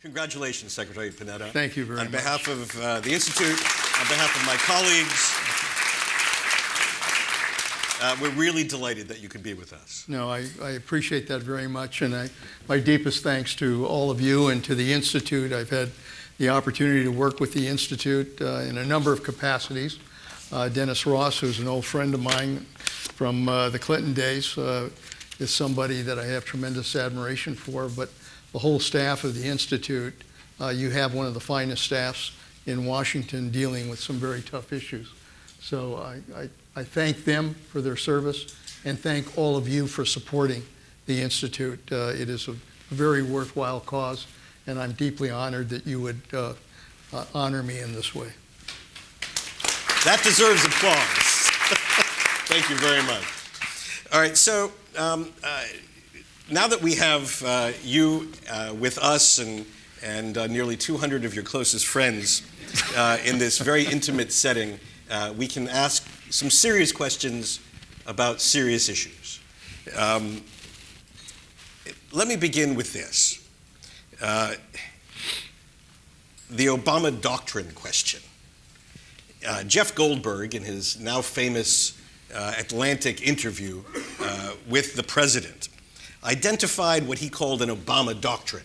Congratulations, Secretary Panetta. Thank you very much. On behalf of the Institute, on behalf of my colleagues, we're really delighted that you could be with us. No, I appreciate that very much, and my deepest thanks to all of you and to the Institute. I've had the opportunity to work with the Institute in a number of capacities. Dennis Ross, who's an old friend of mine from the Clinton days, is somebody that I have tremendous admiration for, but the whole staff of the Institute, you have one of the finest staffs in Washington dealing with some very tough issues. So I thank them for their service and thank all of you for supporting the Institute. It is a very worthwhile cause, and I'm deeply honored that you would honor me in this way. That deserves applause. Thank you very much. All right, so now that we have you with us and nearly 200 of your closest friends in this very intimate setting, we can ask some serious questions about serious issues. Let me begin with this. The Obama Doctrine question. Jeff Goldberg, in his now famous Atlantic interview with the president, identified what he called an Obama Doctrine,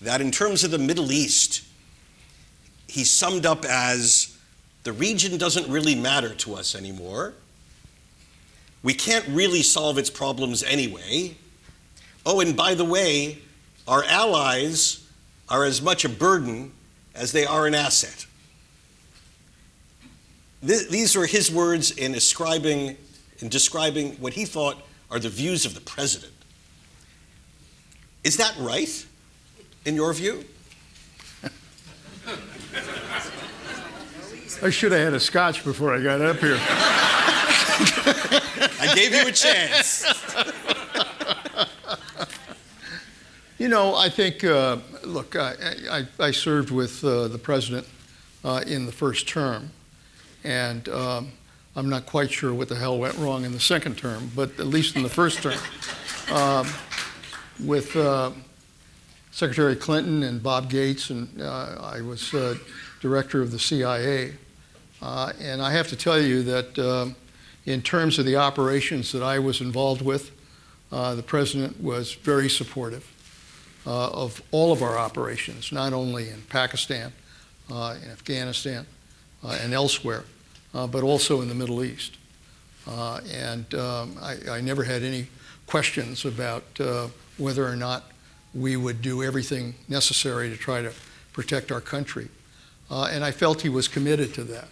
that in terms of the Middle East, he summed up as, the region doesn't really matter to us anymore. We can't really solve its problems anyway. Oh, and by the way, our allies are as much a burden as they are an asset. These are his words in describing what he thought are the views of the president. Is that right, in your view? I should have had a scotch before I got up here. I gave you a chance. You know, I think, look, I served with the president in the first term, and I'm not quite sure what the hell went wrong in the second term, but at least in the first term, with Secretary Clinton and Bob Gates, and I was director of the CIA. And I have to tell you that in terms of the operations that I was involved with, the president was very supportive of all of our operations, not only in Pakistan, in Afghanistan, and elsewhere, but also in the Middle East. And I never had any questions about whether or not we would do everything necessary to try to protect our country. And I felt he was committed to that.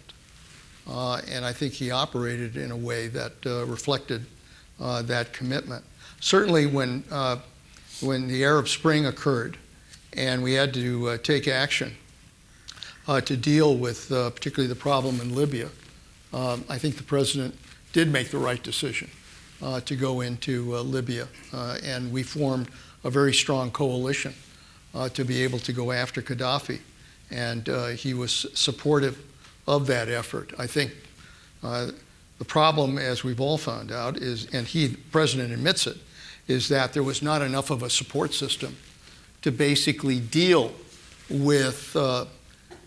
And I think he operated in a way that reflected that commitment. Certainly when the Arab Spring occurred and we had to take action to deal with particularly the problem in Libya, I think the president did make the right decision to go into Libya. And we formed a very strong coalition to be able to go after Gaddafi. And he was supportive of that effort. I think the problem, as we've all found out, is, and the president admits it, is that there was not enough of a support system to basically deal with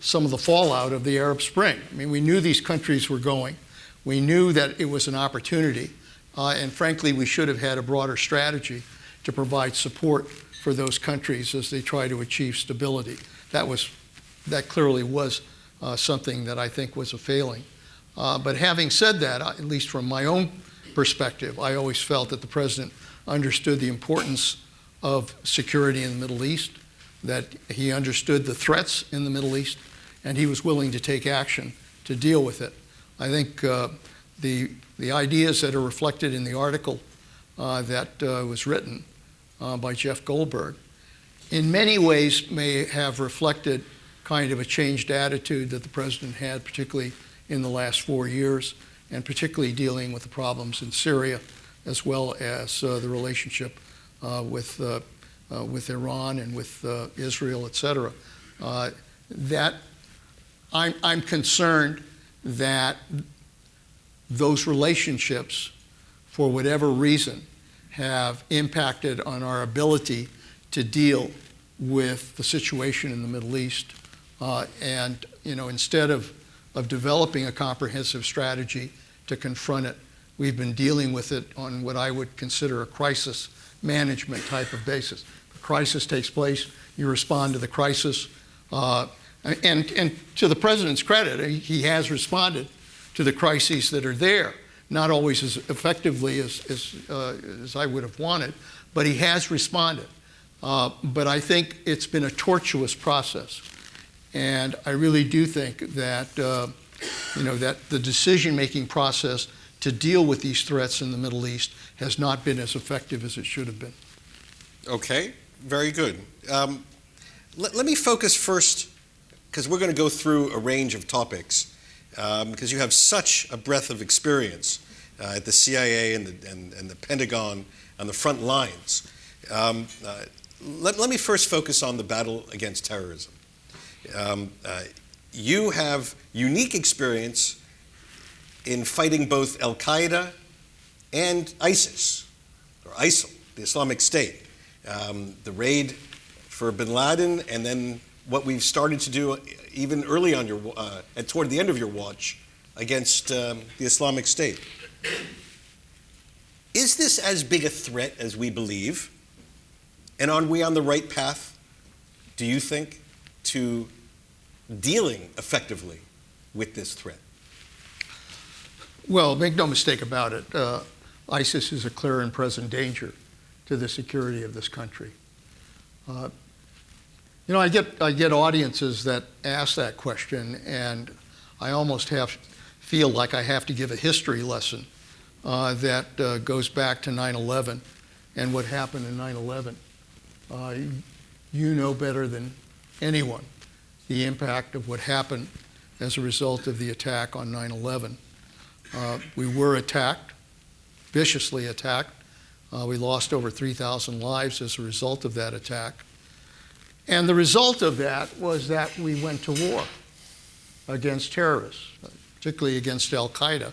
some of the fallout of the Arab Spring. I mean, we knew these countries were going. We knew that it was an opportunity. And frankly, we should have had a broader strategy to provide support for those countries as they try to achieve stability. That clearly was something that I think was a failing. But having said that, at least from my own perspective, I always felt that the president understood the importance of security in the Middle East, that he understood the threats in the Middle East, and he was willing to take action to deal with it. I think the ideas that are reflected in the article that was written by Jeff Goldberg in many ways may have reflected kind of a changed attitude that the president had, particularly in the last 4 years, and particularly dealing with the problems in Syria, as well as the relationship with Iran and with Israel, et cetera. That I'm concerned that those relationships, for whatever reason, have impacted on our ability to deal with the situation in the Middle East. And instead of developing a comprehensive strategy to confront it, we've been dealing with it on what I would consider a crisis management type of basis. If a crisis takes place, you respond to the crisis. And to the president's credit, he has responded to the crises that are there, not always as effectively as I would have wanted, but he has responded. But I think it's been a tortuous process. And I really do think that, that the decision-making process to deal with these threats in the Middle East has not been as effective as it should have been. Okay, very good. Let me focus first, because we're going to go through a range of topics, because you have such a breadth of experience at the CIA and the Pentagon on the front lines. Let me first focus on the battle against terrorism. You have unique experience in fighting both Al-Qaeda and ISIS, or ISIL, the Islamic State. The raid for bin Laden, and then what we've started to do even early on and toward the end of your watch against the Islamic State. Is this as big a threat as we believe? And are we on the right path, do you think, to dealing effectively with this threat? Well, make no mistake about it. ISIS is a clear and present danger to the security of this country. I get audiences that ask that question, and I almost feel like I have to give a history lesson that goes back to 9/11 and what happened in 9/11. You know better than anyone the impact of what happened as a result of the attack on 9/11. We were attacked, viciously attacked. We lost over 3,000 lives as a result of that attack. And the result of that was that we went to war against terrorists, particularly against Al-Qaeda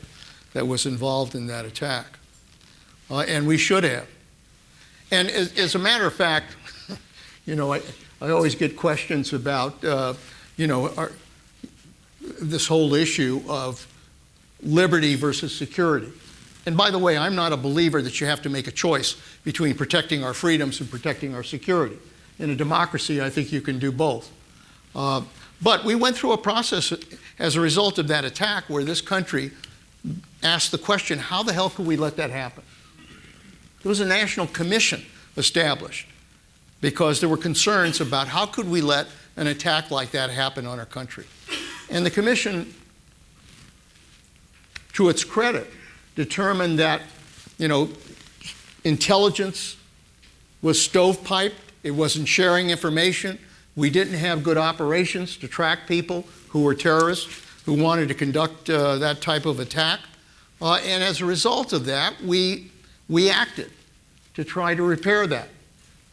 that was involved in that attack. And we should have. And as a matter of fact, I always get questions about, this whole issue of liberty versus security. And by the way, I'm not a believer that you have to make a choice between protecting our freedoms and protecting our security. In a democracy, I think you can do both. But we went through a process as a result of that attack where this country asked the question, how the hell could we let that happen? There was a national commission established because there were concerns about how could we let an attack like that happen on our country. And the commission, to its credit, determined that, intelligence was stovepiped. It wasn't sharing information. We didn't have good operations to track people who were terrorists, who wanted to conduct that type of attack. And as a result of that, we acted to try to repair that.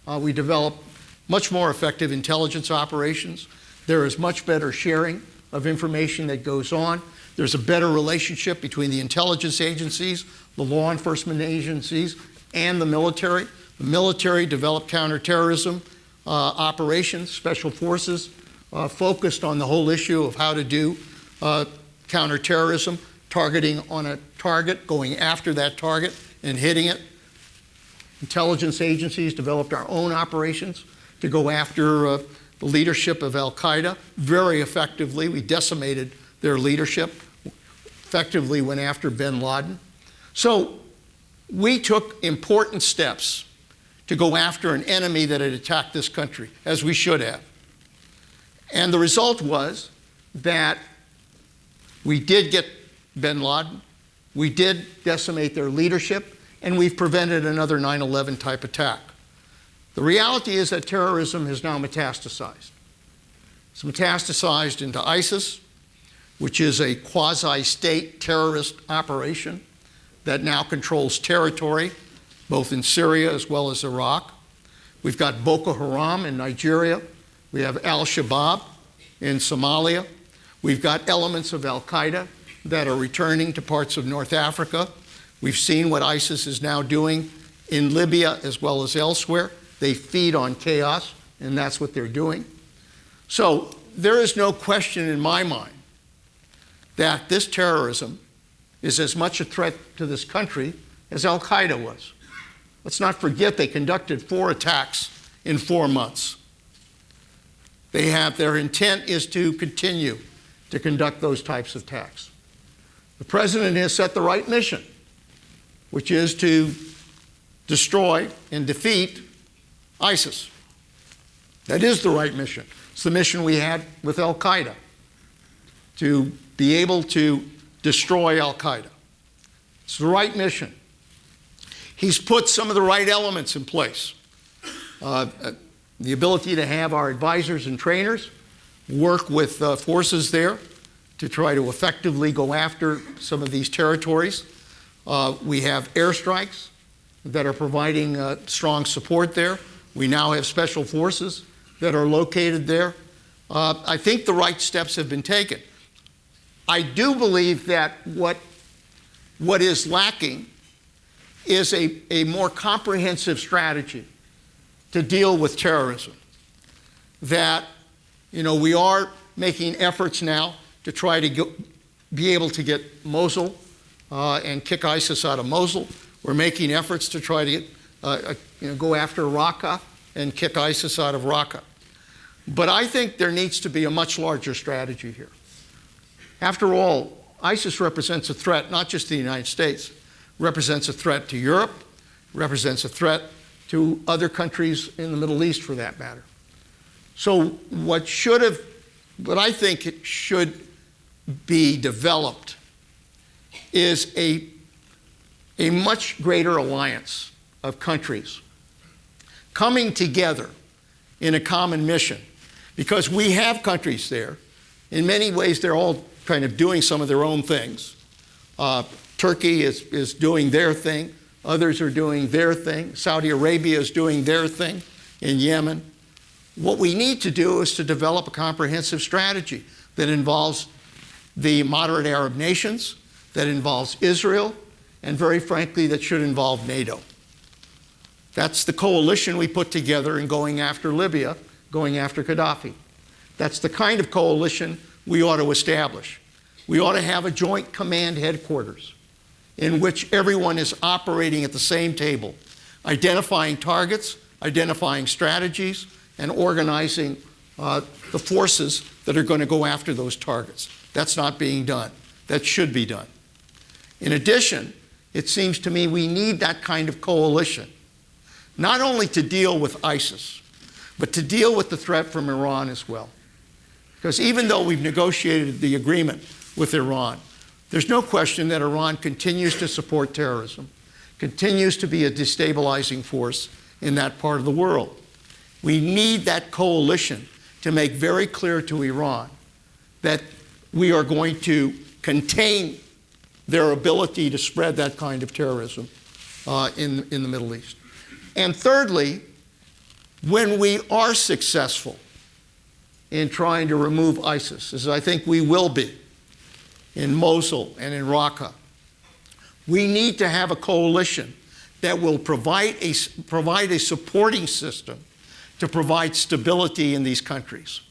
We developed much more effective intelligence operations. There is much better sharing of information that goes on. There's a better relationship between the intelligence agencies, the law enforcement agencies, and the military. The military developed counterterrorism operations, special forces, focused on the whole issue of how to do counterterrorism, targeting on a target, going after that target and hitting it. Intelligence agencies developed our own operations to go after the leadership of Al-Qaeda very effectively. We decimated their leadership, effectively went after bin Laden. So we took important steps to go after an enemy that had attacked this country, as we should have. And the result was that we did get bin Laden, we did decimate their leadership, and we've prevented another 9/11 type attack. The reality is that terrorism has now metastasized. It's metastasized into ISIS, which is a quasi-state terrorist operation that now controls territory, both in Syria as well as Iraq. We've got Boko Haram in Nigeria. We have Al-Shabaab in Somalia. We've got elements of Al-Qaeda that are returning to parts of North Africa. We've seen what ISIS is now doing in Libya as well as elsewhere. They feed on chaos. and that's what they're doing. So there is no question in my mind that this terrorism is as much a threat to this country as Al-Qaeda was. Let's not forget they conducted 4 attacks in 4 months. Their intent is to continue to conduct those types of attacks. The president has set the right mission, which is to destroy and defeat ISIS. That is the right mission. It's the mission we had with Al-Qaeda, to be able to destroy Al-Qaeda. It's the right mission. He's put some of the right elements in place. The ability to have our advisors and trainers work with forces there to try to effectively go after some of these territories. We have airstrikes that are providing strong support there. We now have special forces that are located there. I think the right steps have been taken. I do believe that what is lacking is a more comprehensive strategy to deal with terrorism. That, we are making efforts now to try to be able to get Mosul and kick ISIS out of Mosul. We're making efforts to try to go after Raqqa and kick ISIS out of Raqqa. But I think there needs to be a much larger strategy here. After all, ISIS represents a threat not just to the United States, represents a threat to Europe, represents a threat to other countries in the Middle East for that matter. So what I think it should be developed is a much greater alliance of countries coming together in a common mission. Because we have countries there. In many ways, they're all kind of doing some of their own things. Turkey is doing their thing. Others are doing their thing. Saudi Arabia is doing their thing in Yemen. What we need to do is to develop a comprehensive strategy that involves the moderate Arab nations, that involves Israel, and very frankly, that should involve NATO. That's the coalition we put together in going after Libya, going after Gaddafi. That's the kind of coalition we ought to establish. We ought to have a joint command headquarters in which everyone is operating at the same table, identifying targets, identifying strategies, and organizing the forces that are going to go after those targets. That's not being done. That should be done. In addition, it seems to me we need that kind of coalition, not only to deal with ISIS, but to deal with the threat from Iran as well. Because even though we've negotiated the agreement with Iran, there's no question that Iran continues to support terrorism, continues to be a destabilizing force in that part of the world. We need that coalition to make very clear to Iran that we are going to contain their ability to spread that kind of terrorism in the Middle East. And thirdly, when we are successful in trying to remove ISIS, as I think we will be in Mosul and in Raqqa, we need to have a coalition that will provide a supporting system to provide stability in these countries.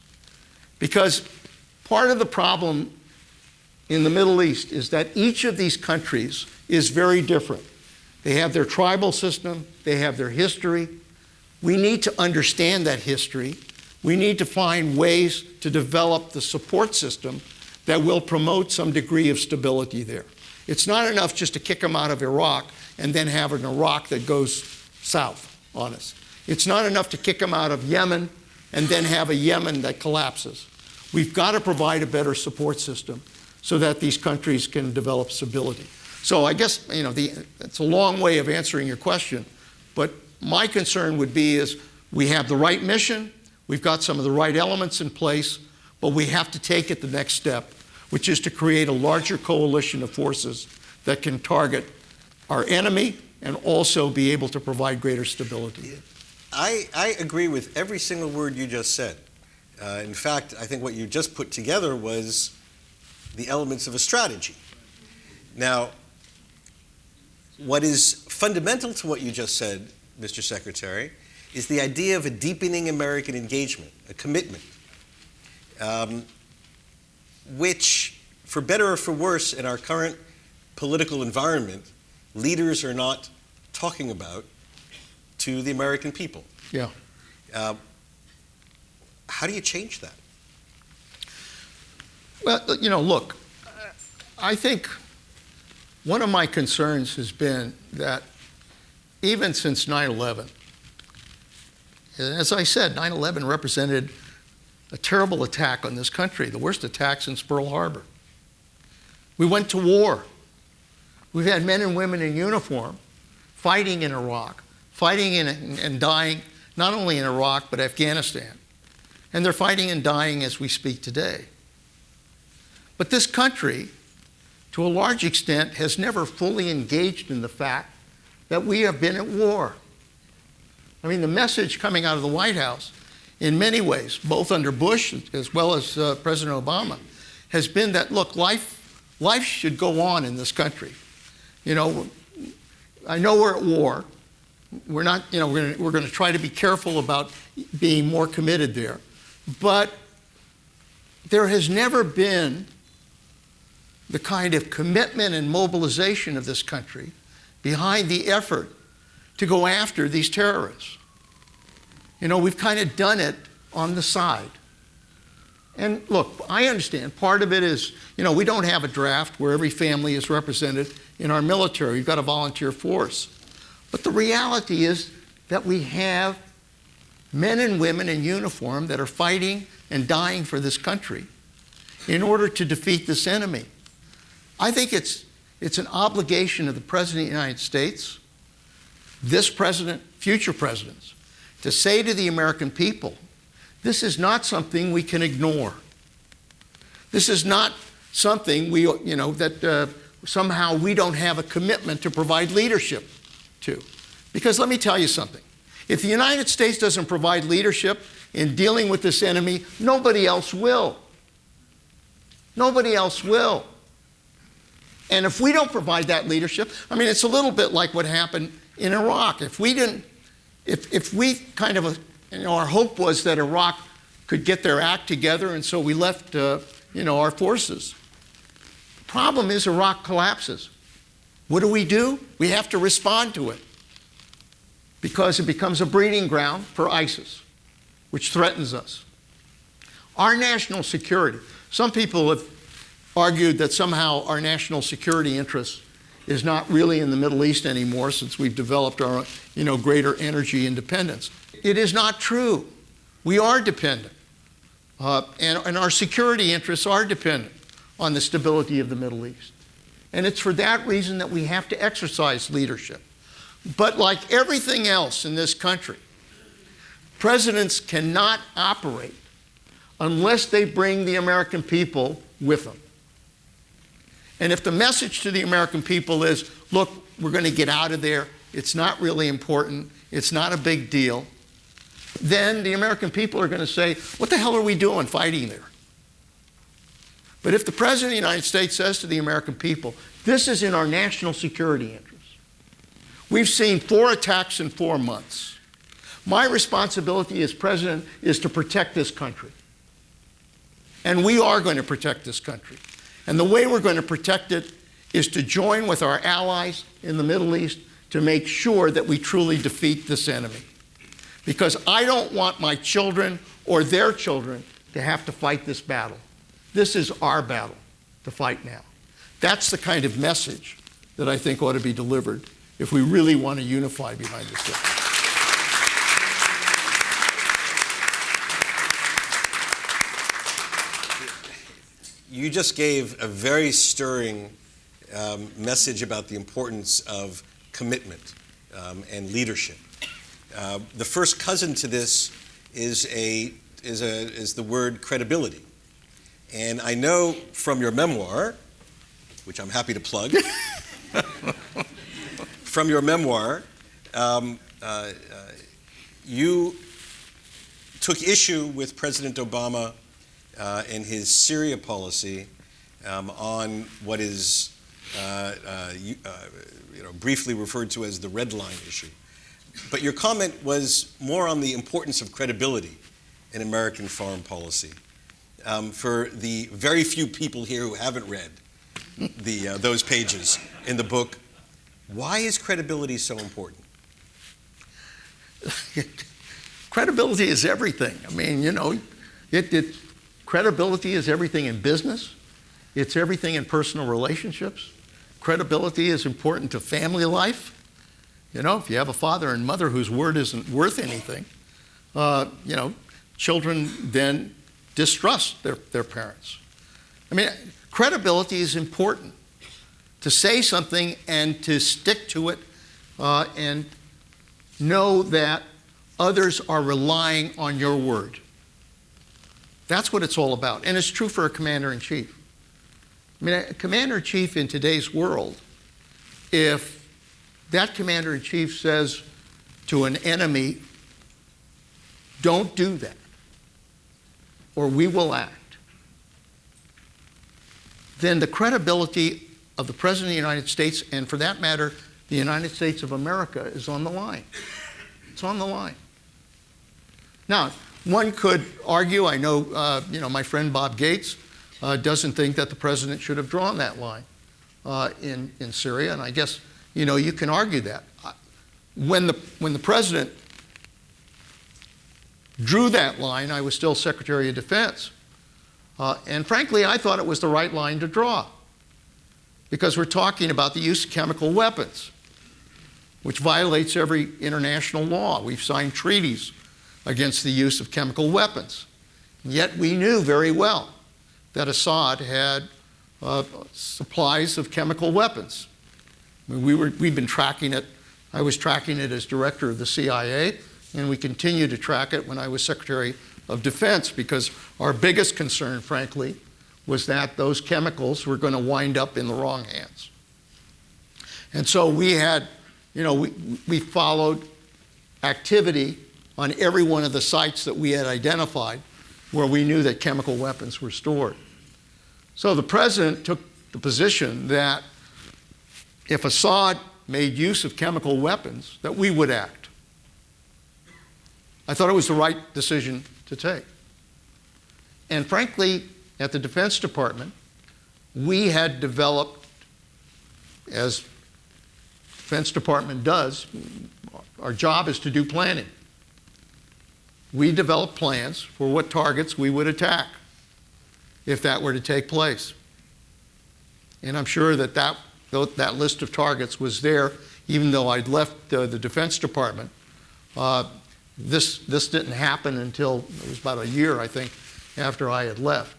Because part of the problem in the Middle East is that each of these countries is very different. They have their tribal system, they have their history. We need to understand that history. We need to find ways to develop the support system that will promote some degree of stability there. It's not enough just to kick them out of Iraq and then have an Iraq that goes south on us. It's not enough to kick them out of Yemen and then have a Yemen that collapses. We've got to provide a better support system so that these countries can develop stability. So I guess, it's a long way of answering your question, but my concern would be is we have the right mission, we've got some of the right elements in place, but we have to take it the next step, which is to create a larger coalition of forces that can target our enemy and also be able to provide greater stability. I agree with every single word you just said. In fact, I think what you just put together was the elements of a strategy. Now, what is fundamental to what you just said, Mr. Secretary, is the idea of a deepening American engagement, a commitment, which, for better or for worse, in our current political environment, leaders are not talking about to the American people. Yeah. How do you change that? Well, look, I think one of my concerns has been that even since 9/11, as I said, 9/11 represented a terrible attack on this country, the worst attack since Pearl Harbor. We went to war. We've had men and women in uniform fighting in Iraq, fighting and dying not only in Iraq but Afghanistan. And they're fighting and dying as we speak today. But this country, to a large extent, has never fully engaged in the fact that we have been at war. I mean, the message coming out of the White House, in many ways, both under Bush as well as President Obama, has been that, look, life should go on in this country. I know we're at war. We're not, we're going to try to be careful about being more committed there. But there has never been the kind of commitment and mobilization of this country behind the effort to go after these terrorists. We've kind of done it on the side. And look, I understand part of it is, we don't have a draft where every family is represented in our military. We've got a volunteer force. But the reality is that we have men and women in uniform that are fighting and dying for this country in order to defeat this enemy. I think it's an obligation of the President of the United States, this president, future presidents, to say to the American people, this is not something we can ignore. This is not something that somehow we don't have a commitment to provide leadership to. Because let me tell you something. If the United States doesn't provide leadership in dealing with this enemy, nobody else will. Nobody else will. And if we don't provide that leadership, it's a little bit like what happened in Iraq. If we kind of, our hope was that Iraq could get their act together, and so we left, our forces. The problem is Iraq collapses. What do? We have to respond to it because it becomes a breeding ground for ISIS, which threatens us. Our national security. Some people have argued that somehow our national security interest is not really in the Middle East anymore since we've developed our greater energy independence. It is not true. We are dependent. And our security interests are dependent on the stability of the Middle East. And it's for that reason that we have to exercise leadership. But like everything else in this country, presidents cannot operate unless they bring the American people with them. And if the message to the American people is, look, we're going to get out of there, it's not really important, it's not a big deal, then the American people are going to say, what the hell are we doing fighting there? But if the President of the United States says to the American people, this is in our national security interest. We've seen 4 attacks in 4 months. My responsibility as president is to protect this country. And we are going to protect this country. And the way we're going to protect it is to join with our allies in the Middle East to make sure that we truly defeat this enemy. Because I don't want my children or their children to have to fight this battle. This is our battle to fight now. That's the kind of message that I think ought to be delivered if we really want to unify behind this thing. You just gave a very stirring message about the importance of commitment and leadership. The first cousin to this is the word credibility. And I know from your memoir, which I'm happy to plug, from your memoir, you took issue with President Obama and his Syria policy on what is briefly referred to as the red line issue. But your comment was more on the importance of credibility in American foreign policy. For the very few people here who haven't read those pages in the book, why is credibility so important? Credibility is everything. I mean, you know, credibility is everything in business. It's everything in personal relationships. Credibility is important to family life. You know, if you have a father and mother whose word isn't worth anything, you know, children then distrust their parents. I mean, credibility is important. To say something and to stick to it and know that others are relying on your word. That's what it's all about. And it's true for a commander-in-chief. I mean, a commander-in-chief in today's world, if that commander-in-chief says to an enemy, don't do that, or we will act, then the credibility of the President of the United States, and for that matter, the United States of America, is on the line. It's on the line. Now, one could argue, I know, you know, my friend Bob Gates doesn't think that the President should have drawn that line in Syria, and I guess, you know, you can argue that. When the President drew that line, I was still Secretary of Defense. And frankly, I thought it was the right line to draw, because we're talking about the use of chemical weapons, which violates every international law. We've signed treaties against the use of chemical weapons. Yet we knew very well that Assad had supplies of chemical weapons. I mean, we've been tracking it. I was tracking it as director of the CIA, and we continue to track it when I was Secretary of Defense, because our biggest concern, frankly, was that those chemicals were going to wind up in the wrong hands. And so we had, you know, we followed activity on every one of the sites that we had identified where we knew that chemical weapons were stored. So the President took the position that if Assad made use of chemical weapons, that we would act. I thought it was the right decision to take. And frankly, at the Defense Department, we had developed, as Defense Department does, our job is to do planning. We developed plans for what targets we would attack if that were to take place. And I'm sure that list of targets was there even though I'd left the Defense Department. This didn't happen until it was about a year, I think, after I had left.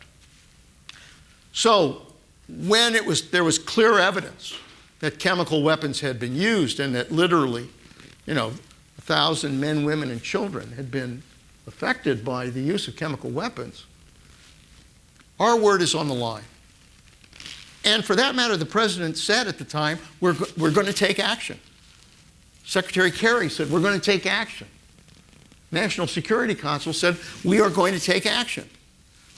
So when there was clear evidence that chemical weapons had been used and that literally, you know, 1,000 men, women, and children had been affected by the use of chemical weapons, our word is on the line. And for that matter, the President said at the time, we're going to take action. Secretary Kerry said, we're going to take action. National Security Council said, we are going to take action.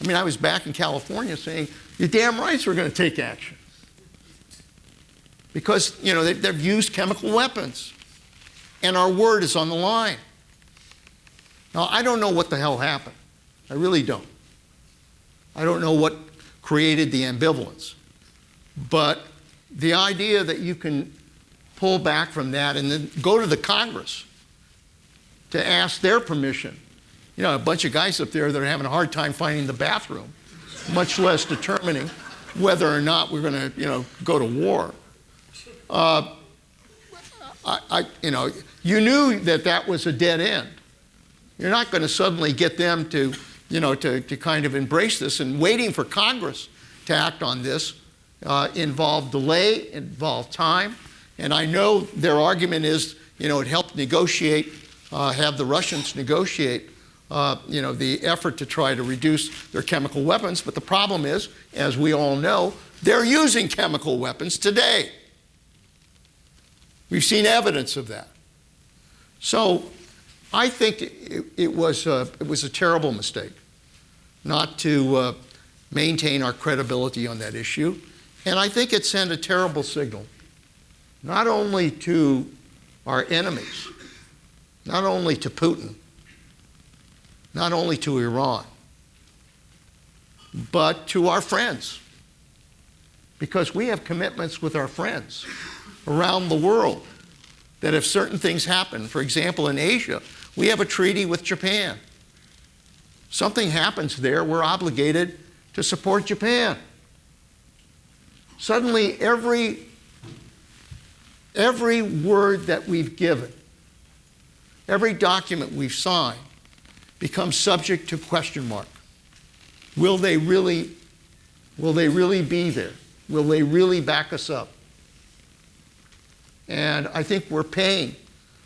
I mean, I was back in California saying, you're damn right we're going to take action. Because, you know, they've used chemical weapons. And our word is on the line. Now, I don't know what the hell happened. I really don't. I don't know what created the ambivalence. But the idea that you can pull back from that and then go to the Congress to ask their permission. You know, a bunch of guys up there that are having a hard time finding the bathroom, much less determining whether or not we're going to, you know, go to war. You know, you knew that was a dead end. You're not going to suddenly get them to, you know, to kind of embrace this, and waiting for Congress to act on this involved delay, involved time, and I know their argument is, you know, it helped negotiate, have the Russians negotiate, you know, the effort to try to reduce their chemical weapons, but the problem is, as we all know, they're using chemical weapons today. We've seen evidence of that. So I think it was a terrible mistake not to maintain our credibility on that issue. And I think it sent a terrible signal, not only to our enemies, not only to Putin, not only to Iran, but to our friends. Because we have commitments with our friends around the world that if certain things happen, for example, in Asia, we have a treaty with Japan. Something happens there, we're obligated to support Japan. Suddenly, every word that we've given, every document we've signed, becomes subject to question mark. Will they really be there? Will they really back us up? And I think we're paying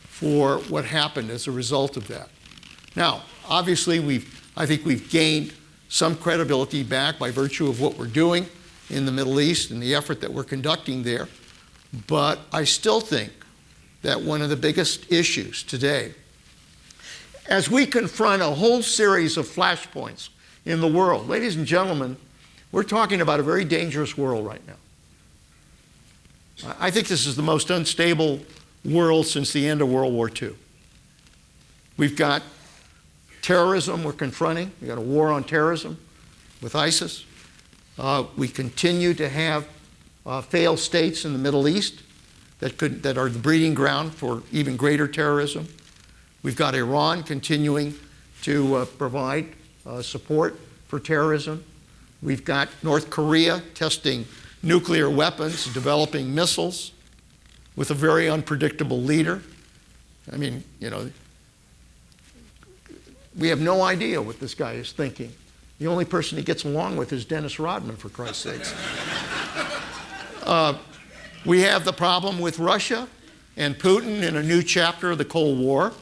for what happened as a result of that. Now, obviously, I think we've gained some credibility back by virtue of what we're doing in the Middle East and the effort that we're conducting there. But I still think that one of the biggest issues today, as we confront a whole series of flashpoints in the world, ladies and gentlemen, we're talking about a very dangerous world right now. I think this is the most unstable world since the end of World War II. We've got terrorism we're confronting. We've got a war on terrorism with ISIS. We continue to have failed states in the Middle East that are the breeding ground for even greater terrorism. We've got Iran continuing to provide support for terrorism. We've got North Korea testing nuclear weapons, developing missiles with a very unpredictable leader. I mean, we have no idea what this guy is thinking. The only person he gets along with is Dennis Rodman, for Christ's sakes. We have the problem with Russia and Putin in a new chapter of the Cold War.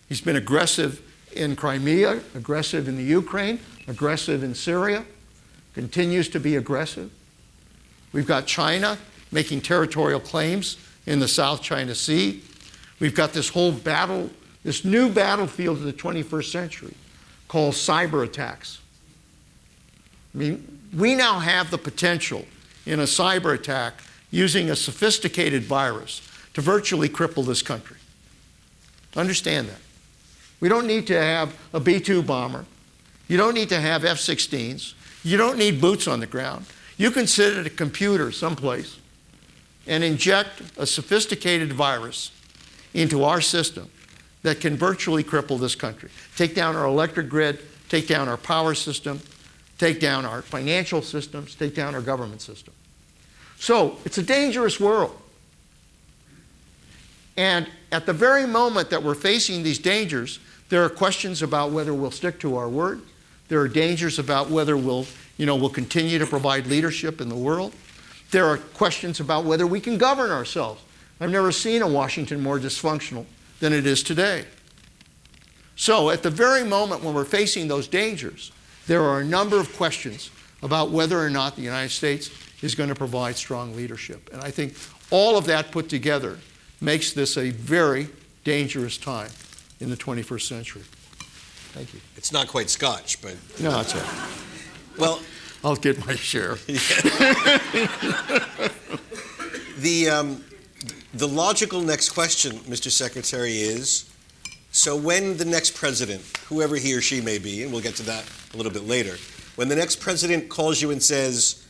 He's been aggressive in Crimea, aggressive in the Ukraine, aggressive in Syria, continues to be aggressive. We've got China making territorial claims in the South China Sea. We've got this whole battle, this new battlefield of the 21st century called cyber attacks. I mean, we now have the potential in a cyber attack using a sophisticated virus to virtually cripple this country. Understand that. We don't need to have a B-2 bomber. You don't need to have F-16s. You don't need boots on the ground. You can sit at a computer someplace and inject a sophisticated virus into our system that can virtually cripple this country. Take down our electric grid, take down our power system, take down our financial systems, take down our government system. So it's a dangerous world. And at the very moment that we're facing these dangers, there are questions about whether we'll stick to our word. There are dangers about whether we'll continue to provide leadership in the world. There are questions about whether we can govern ourselves. I've never seen a Washington more dysfunctional than it is today. So at the very moment when we're facing those dangers, there are a number of questions about whether or not the United States is going to provide strong leadership. And I think all of that put together makes this a very dangerous time in the 21st century. Thank you. It's not quite Scotch, but... No, it's all right. Well... I'll get my share. The logical next question, Mr. Secretary, is, so when the next president, whoever he or she may be, and we'll get to that a little bit later, when the next president calls you and says,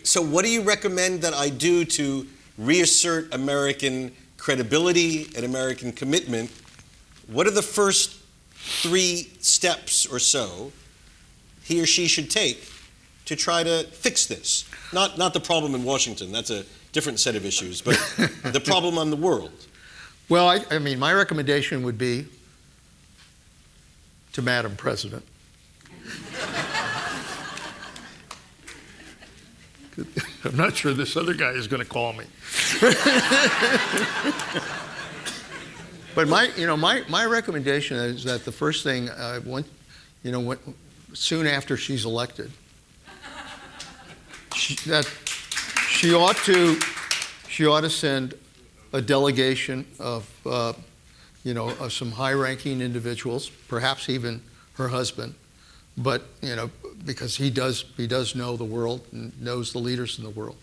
so what do you recommend that I do to reassert American credibility and American commitment, what are the first 3 steps or so he or she should take to try to fix this? Not the problem in Washington, that's a different set of issues, but the problem on the world. Well, I mean, my recommendation would be to Madam President. I'm not sure this other guy is going to call me. But my recommendation is that the first thing soon after she's elected, she ought to send a delegation of some high-ranking individuals, perhaps even her husband, but because he does know the world and knows the leaders in the world,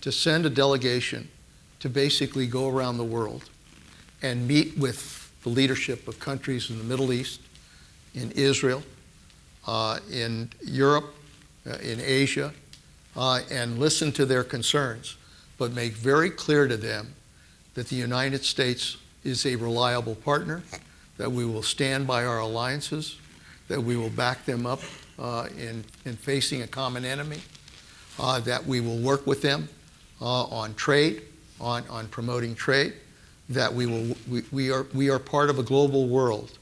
to send a delegation to basically go around the world and meet with the leadership of countries in the Middle East, in Israel, in Europe, in Asia, and listen to their concerns, but make very clear to them that the United States is a reliable partner, that we will stand by our alliances, that we will back them up in facing a common enemy, that we will work with them on trade, on promoting trade, that we are part of a global world,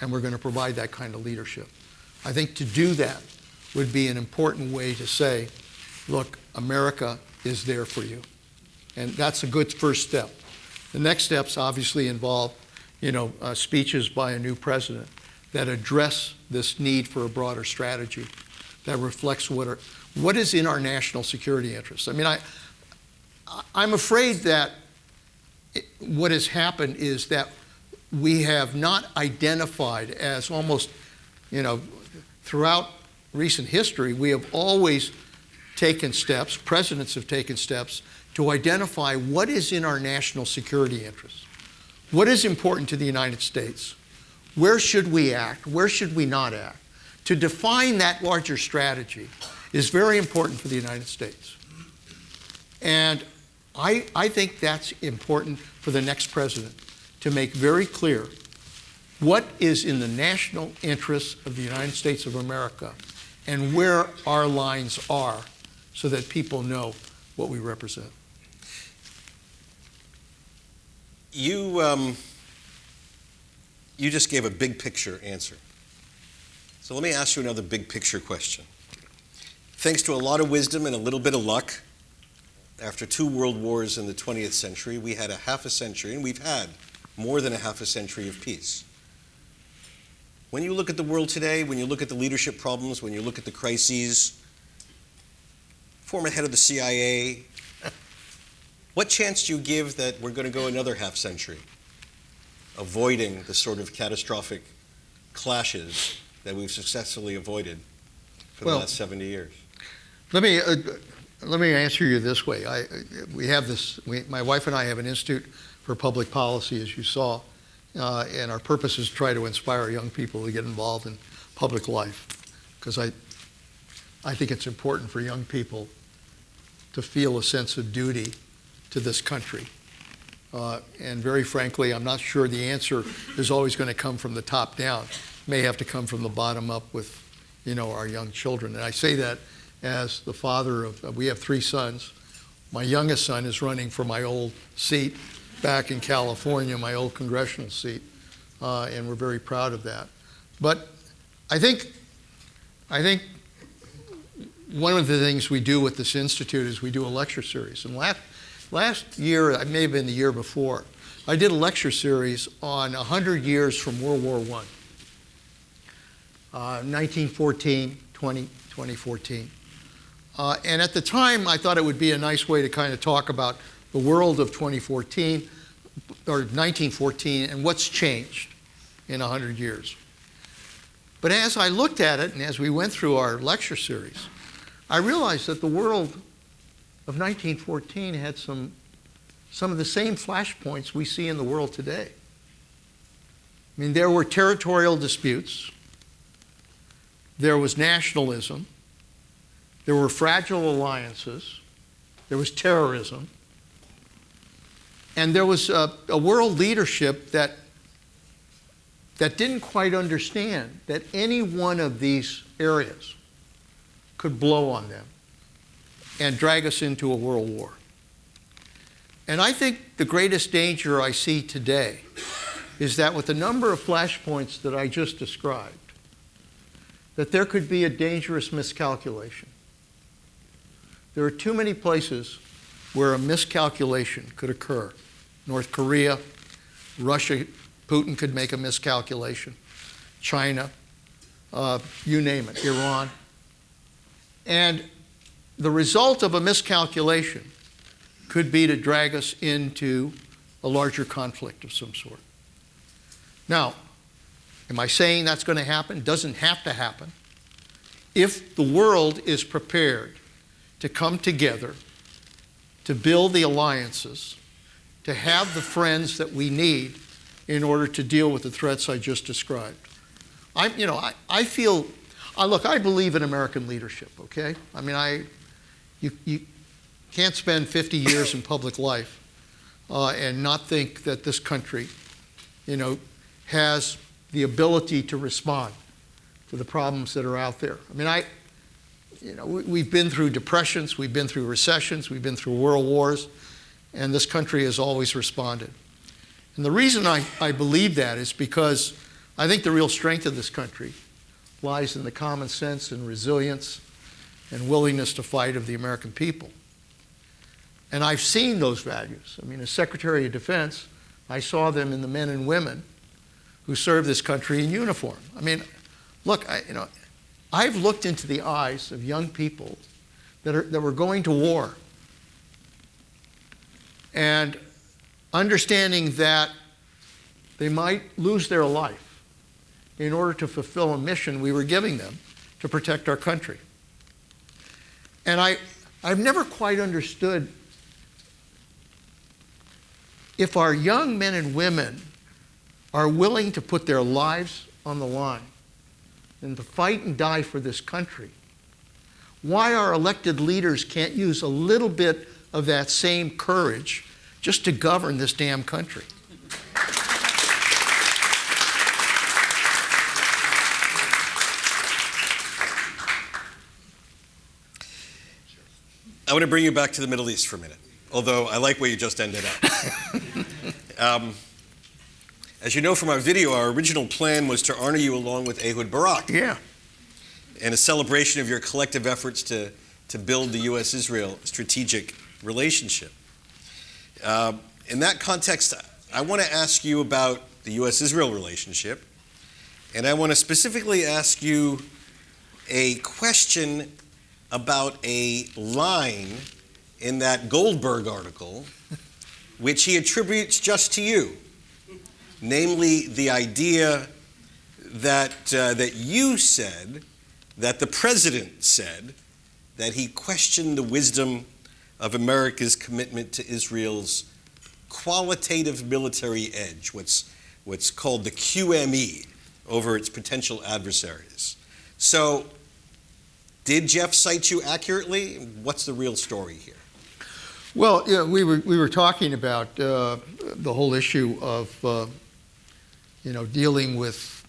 and we're going to provide that kind of leadership. I think to do that would be an important way to say, look, America is there for you. And that's a good first step. The next steps obviously involve, speeches by a new president that address this need for a broader strategy that reflects what is in our national security interests. I mean, I'm afraid that what has happened is that we have not identified as almost, throughout recent history, we have always taken steps, presidents have taken steps to identify what is in our national security interests. What is important to the United States? Where should we act? Where should we not act? To define that larger strategy is very important for the United States. And I think that's important for the next president, to make very clear what is in the national interests of the United States of America and where our lines are so that people know what we represent. You just gave a big picture answer. So let me ask you another big picture question. Thanks to a lot of wisdom and a little bit of luck, after 2 world wars in the 20th century, we had a half a century, and we've had more than a half a century of peace. When you look at the world today, when you look at the leadership problems, when you look at the crises, former head of the CIA, what chance do you give that we're going to go another half century, avoiding the sort of catastrophic clashes that we've successfully avoided for the last 70 years? Let me answer you this way. My wife and I have an Institute for Public Policy, as you saw, and our purpose is to try to inspire young people to get involved in public life, because I think it's important for young people to feel a sense of duty to this country. And very frankly, I'm not sure the answer is always going to come from the top down. It may have to come from the bottom up with, our young children. And I say that as the father of, we have 3 sons. My youngest son is running for my old seat back in California, my old congressional seat, and we're very proud of that. But I think one of the things we do with this institute is we do a lecture series. And last year, it may have been the year before, I did a lecture series on 100 years from World War I, 1914, 2014. And at the time, I thought it would be a nice way to kind of talk about the world of 2014, or 1914, and what's changed in 100 years. But as I looked at it, and as we went through our lecture series, I realized that the world of 1914 had some of the same flashpoints we see in the world today. I mean, there were territorial disputes, there was nationalism, there were fragile alliances, there was terrorism, and there was a world leadership that didn't quite understand that any one of these areas could blow on them and drag us into a world war. And I think the greatest danger I see today is that with the number of flashpoints that I just described, that there could be a dangerous miscalculation. There are too many places where a miscalculation could occur. North Korea, Russia, Putin could make a miscalculation, China, you name it, Iran. And the result of a miscalculation could be to drag us into a larger conflict of some sort. Now, am I saying that's going to happen? It doesn't have to happen. If the world is prepared to come together, to build the alliances, to have the friends that we need in order to deal with the threats I just described. I feel, look, I believe in American leadership, okay? I mean, you can't spend 50 years in public life and not think that this country, has the ability to respond to the problems that are out there. I mean, we've been through depressions, we've been through recessions, we've been through world wars, and this country has always responded. And the reason I believe that is because I think the real strength of this country lies in the common sense and resilience and willingness to fight of the American people. And I've seen those values. I mean, as Secretary of Defense, I saw them in the men and women who serve this country in uniform. I mean, look, I've looked into the eyes of young people that were going to war, and understanding that they might lose their life in order to fulfill a mission we were giving them to protect our country. And I've never quite understood if our young men and women are willing to put their lives on the line and to fight and die for this country, why our elected leaders can't use a little bit of that same courage just to govern this damn country. I want to bring you back to the Middle East for a minute, although I like where you just ended up. As you know from our video, our original plan was to honor you along with Ehud Barak. Yeah. And a celebration of your collective efforts to build the U.S.-Israel strategic relationship. In that context, I want to ask you about the U.S.-Israel relationship, and I want to specifically ask you a question about a line in that Goldberg article, which he attributes just to you, namely the idea that you said, that the president said, that he questioned the wisdom of America's commitment to Israel's qualitative military edge, what's called the QME, over its potential adversaries. So, did Jeff cite you accurately? What's the real story here? Well, we were talking about the whole issue of dealing with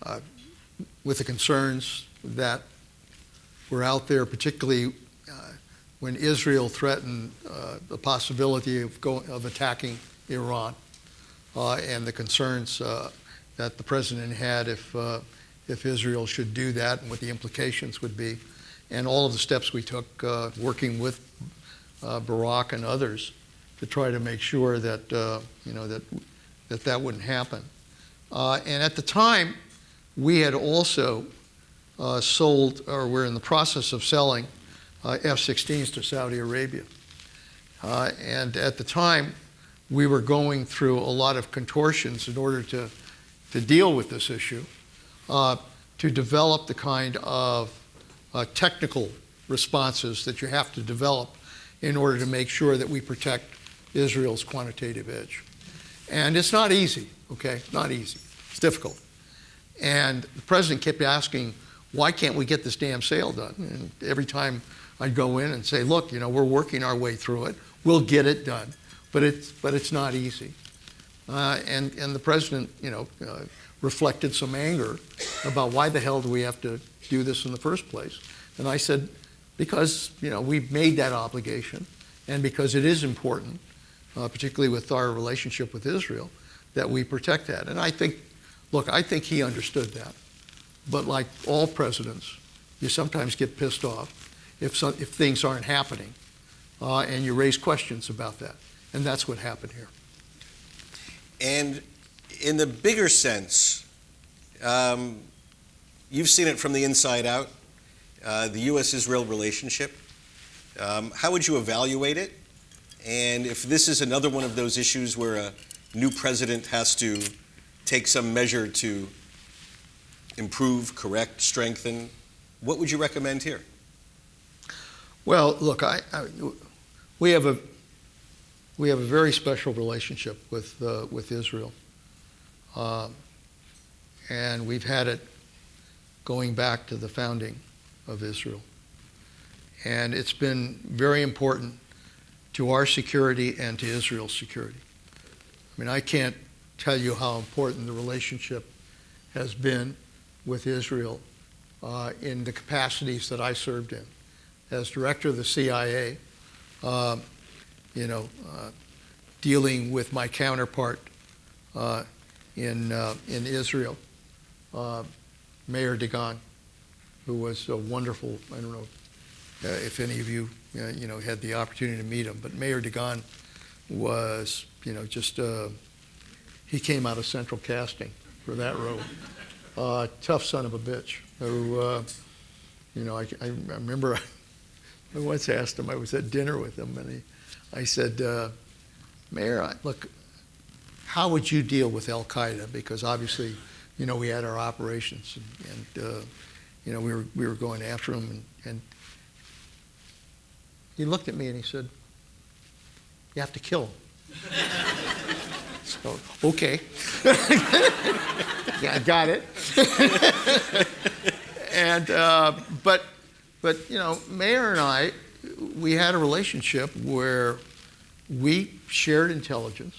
the concerns that were out there, particularly when Israel threatened the possibility of attacking Iran, and the concerns that the president had if Israel should do that and what the implications would be, and all of the steps we took working with Barak and others to try to make sure that that wouldn't happen. And at the time, we had also sold, or we're in the process of selling, F-16s to Saudi Arabia. And at the time, we were going through a lot of contortions in order to deal with this issue, to develop the kind of technical responses that you have to develop in order to make sure that we protect Israel's quantitative edge. And it's not easy, okay? Not easy. It's difficult. And the president kept asking, why can't we get this damn sale done? And every time I'd go in and say, look, we're working our way through it. We'll get it done. But it's not easy. And the president, reflected some anger about why the hell do we have to do this in the first place. And I said, because, we've made that obligation, and because it is important, particularly with our relationship with Israel, that we protect that. And I think he understood that. But like all presidents, you sometimes get pissed off if things aren't happening, and you raise questions about that. And that's what happened here. And in the bigger sense, you've seen it from the inside out, the U.S.-Israel relationship. How would you evaluate it? And if this is another one of those issues where a new president has to take some measure to improve, correct, strengthen, what would you recommend here? Well, look, we have a very special relationship with Israel. And we've had it going back to the founding of Israel. And it's been very important to our security and to Israel's security. I mean, I can't tell you how important the relationship has been with Israel in the capacities that I served in. As director of the CIA, dealing with my counterpart in Israel, Mayor Dagan, who was a wonderful, I don't know if any of you, had the opportunity to meet him, but Mayor Dagan was, he came out of central casting for that role. Tough son of a bitch who, I remember I once asked him, I was at dinner with him, and I said, Mayor, look, how would you deal with Al-Qaeda? Because obviously, we had our operations, and we were going after them, and he looked at me and he said, you have to kill them. So, okay. Yeah, I got it. And, but Mayor and I, we had a relationship where we shared intelligence.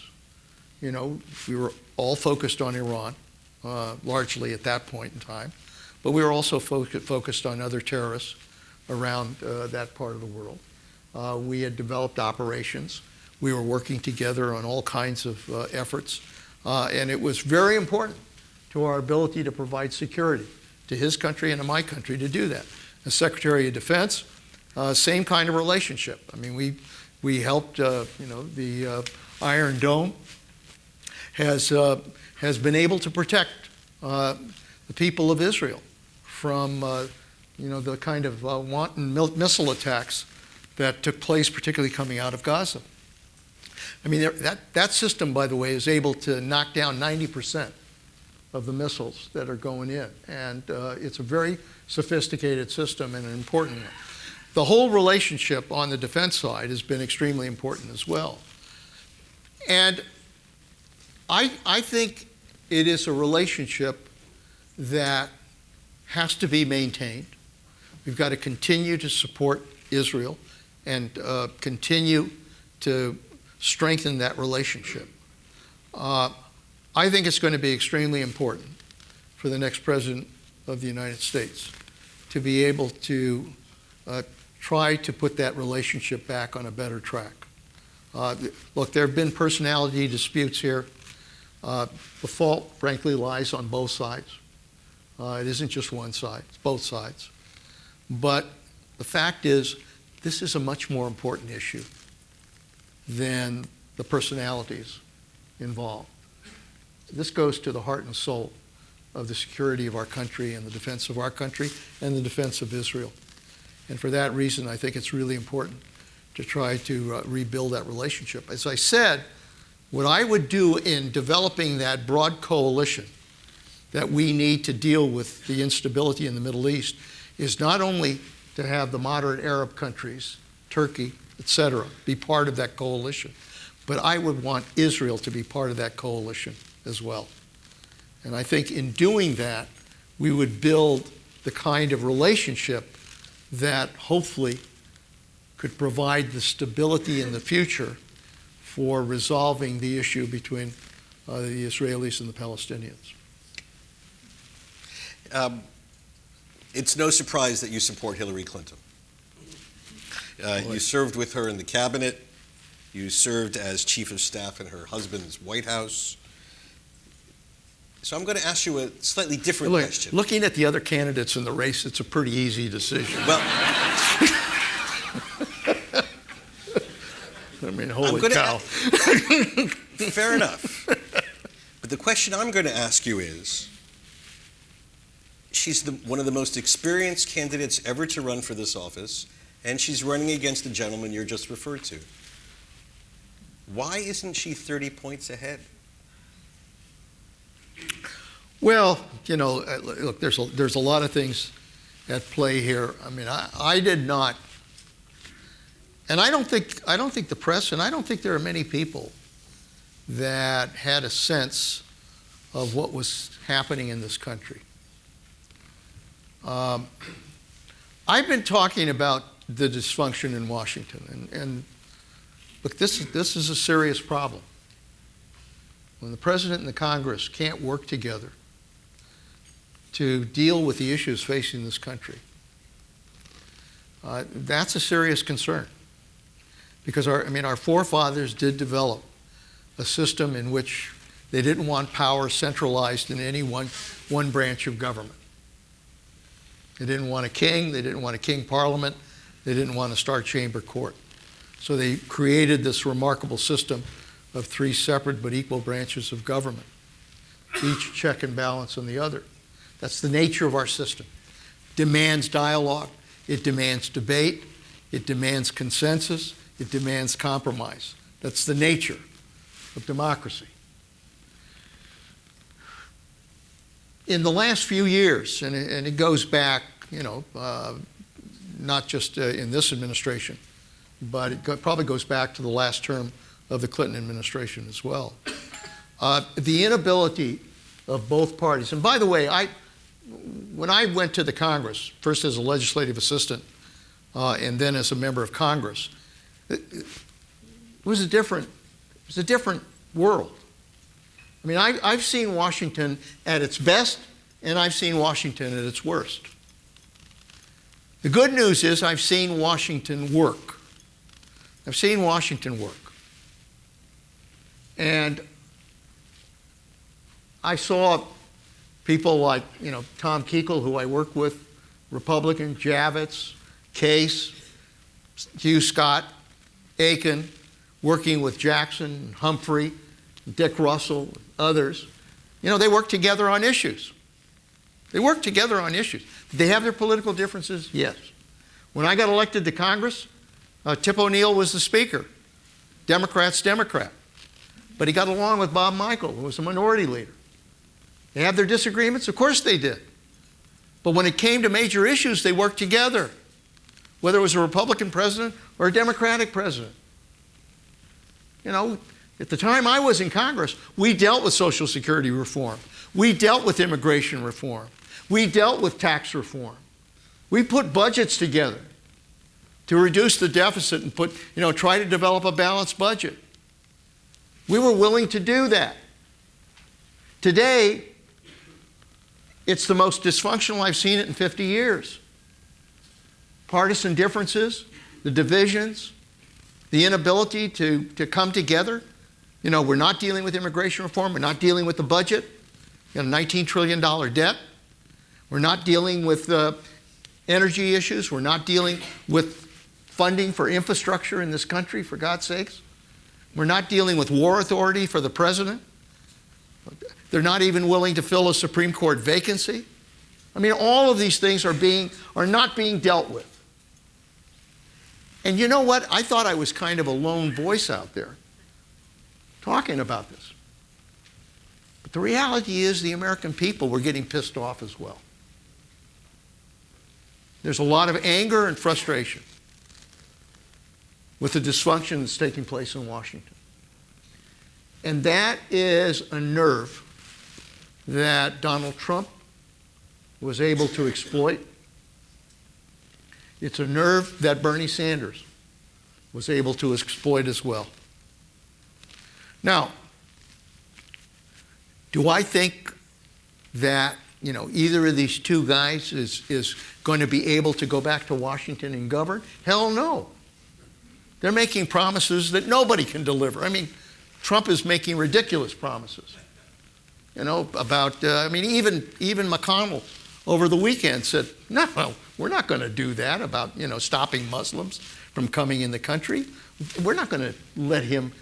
We were all focused on Iran, largely at that point in time, but we were also focused on other terrorists around that part of the world. We had developed operations. We were working together on all kinds of efforts, and it was very important to our ability to provide security to his country and to my country to do that. As Secretary of Defense, same kind of relationship. I mean, we helped, the Iron Dome has been able to protect the people of Israel from, the kind of wanton missile attacks that took place, particularly coming out of Gaza. I mean, that system, by the way, is able to knock down 90% of the missiles that are going in. And it's a very sophisticated system and an important one. The whole relationship on the defense side has been extremely important as well. And I think it is a relationship that has to be maintained. We've got to continue to support Israel and continue to strengthen that relationship. I think it's going to be extremely important for the next president of the United States to be able to try to put that relationship back on a better track. Look, there have been personality disputes here. The fault, frankly, lies on both sides. It isn't just one side, it's both sides. But the fact is, this is a much more important issue than the personalities involved. This goes to the heart and soul of the security of our country and the defense of our country and the defense of Israel. And for that reason, I think it's really important to try to rebuild that relationship. As I said, what I would do in developing that broad coalition that we need to deal with the instability in the Middle East is not only to have the moderate Arab countries, Turkey, etc., be part of that coalition, but I would want Israel to be part of that coalition as well. And I think in doing that, we would build the kind of relationship that hopefully could provide the stability in the future for resolving the issue between the Israelis and the Palestinians. It's no surprise that you support Hillary Clinton. You served with her in the cabinet. You served as chief of staff in her husband's White House. So I'm going to ask you a slightly different question. Looking at the other candidates in the race, it's a pretty easy decision. Well, I mean, holy cow. Fair enough. But the question I'm going to ask you is, she's one of the most experienced candidates ever to run for this office, and she's running against the gentleman you're just referred to. Why isn't she 30 points ahead? Well, look, there's a lot of things at play here. I mean, I did not, and I don't think the press, and I don't think there are many people that had a sense of what was happening in this country. I've been talking about the dysfunction in Washington, and look, this is a serious problem. When the President and the Congress can't work together to deal with the issues facing this country, that's a serious concern. Because our forefathers did develop a system in which they didn't want power centralized in any one branch of government. They didn't want a king, they didn't want a king parliament, they didn't want a star chamber court. So they created this remarkable system of 3 separate but equal branches of government, each check and balance on the other. That's the nature of our system. It demands dialogue, it demands debate, it demands consensus, it demands compromise. That's the nature of democracy. In the last few years, and it goes back, not just in this administration, but it probably goes back to the last term of the Clinton administration as well. The inability of both parties, and by the way, when I went to the Congress, first as a legislative assistant and then as a member of Congress, it was a different world. I mean, I've seen Washington at its best, and I've seen Washington at its worst. The good news is I've seen Washington work. I've seen Washington work. And I saw people like, Tom Kuechel, who I work with, Republican, Javits, Case, Hugh Scott, Aiken, working with Jackson, Humphrey, Dick Russell, others. They work together on issues. They work together on issues. Did they have their political differences? Yes. When I got elected to Congress, Tip O'Neill was the Speaker. Democrat. But he got along with Bob Michel, who was a minority leader. They had their disagreements? Of course they did. But when it came to major issues, they worked together, whether it was a Republican president or a Democratic president. At the time I was in Congress, we dealt with Social Security reform. We dealt with immigration reform. We dealt with tax reform. We put budgets together to reduce the deficit and try to develop a balanced budget. We were willing to do that. Today, it's the most dysfunctional I've seen it in 50 years. Partisan differences, the divisions, the inability to come together. We're not dealing with immigration reform. We're not dealing with the budget. We've got a $19 trillion debt. We're not dealing with energy issues. We're not dealing with funding for infrastructure in this country, for God's sakes. We're not dealing with war authority for the president. They're not even willing to fill a Supreme Court vacancy. All of these things are not being dealt with. And you know what? I thought I was kind of a lone voice out there talking about this. But the reality is the American people were getting pissed off as well. There's a lot of anger and frustration with the dysfunction that's taking place in Washington. And that is a nerve that Donald Trump was able to exploit. It's a nerve that Bernie Sanders was able to exploit as well. Now, do I think that either of these two guys is going to be able to go back to Washington and govern? Hell no. They're making promises that nobody can deliver. Trump is making ridiculous promises. About even McConnell over the weekend said, no, we're not going to do that about stopping Muslims from coming in the country. We're not going to let him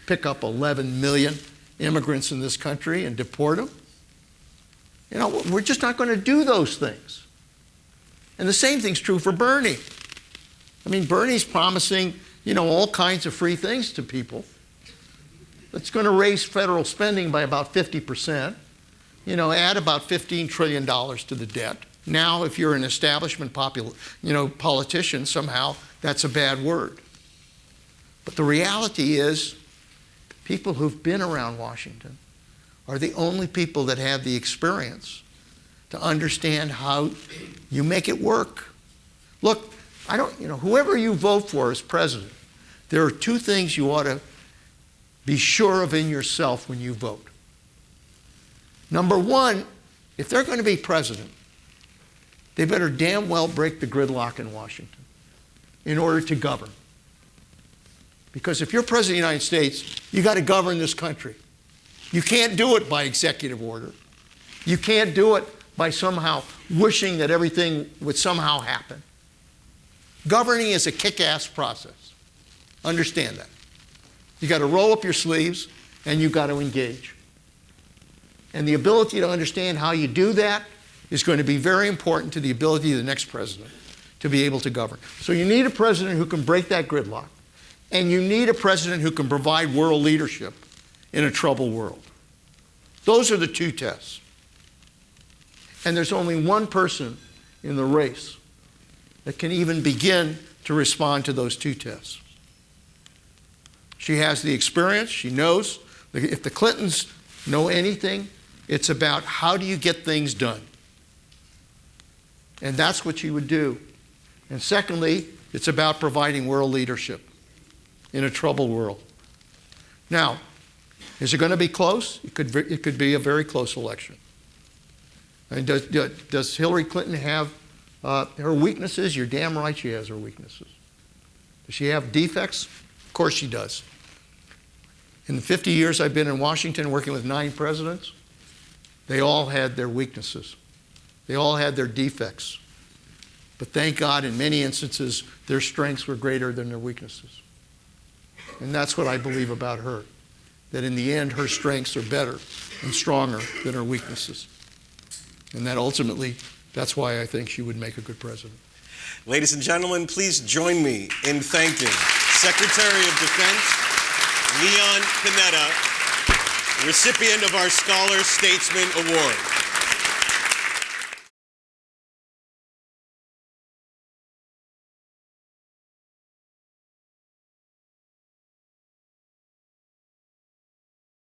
pick up 11 million immigrants in this country and deport them. We're just not going to do those things. And the same thing's true for Bernie. Bernie's promising, all kinds of free things to people. It's going to raise federal spending by about 50%, add about $15 trillion to the debt. Now, if you're an establishment politician, somehow that's a bad word. But the reality is, people who've been around Washington are the only people that have the experience to understand how you make it work. Look, whoever you vote for as president, there are two things you ought to be sure of in yourself when you vote. Number one, if they're going to be president, they better damn well break the gridlock in Washington in order to govern. Because if you're president of the United States, you got to govern this country. You can't do it by executive order. You can't do it by somehow wishing that everything would somehow happen. Governing is a kick-ass process. Understand that. You got to roll up your sleeves and you got to engage. And the ability to understand how you do that is going to be very important to the ability of the next president to be able to govern. So you need a president who can break that gridlock. And you need a president who can provide world leadership in a troubled world. Those are the two tests. And there's only one person in the race that can even begin to respond to those two tests. She has the experience. She knows. If the Clintons know anything, it's about how do you get things done. And that's what she would do. And secondly, it's about providing world leadership in a troubled world. Now, is it going to be close? It could be a very close election. And does Hillary Clinton have her weaknesses? You're damn right she has her weaknesses. Does she have defects? Of course she does. In the 50 years I've been in Washington working with 9 presidents, they all had their weaknesses. They all had their defects. But thank God, in many instances, their strengths were greater than their weaknesses. And that's what I believe about her, that in the end, her strengths are better and stronger than her weaknesses. And that ultimately, that's why I think she would make a good president. Ladies and gentlemen, please join me in thanking Secretary of Defense Leon Panetta, recipient of our Scholar-Statesman Award.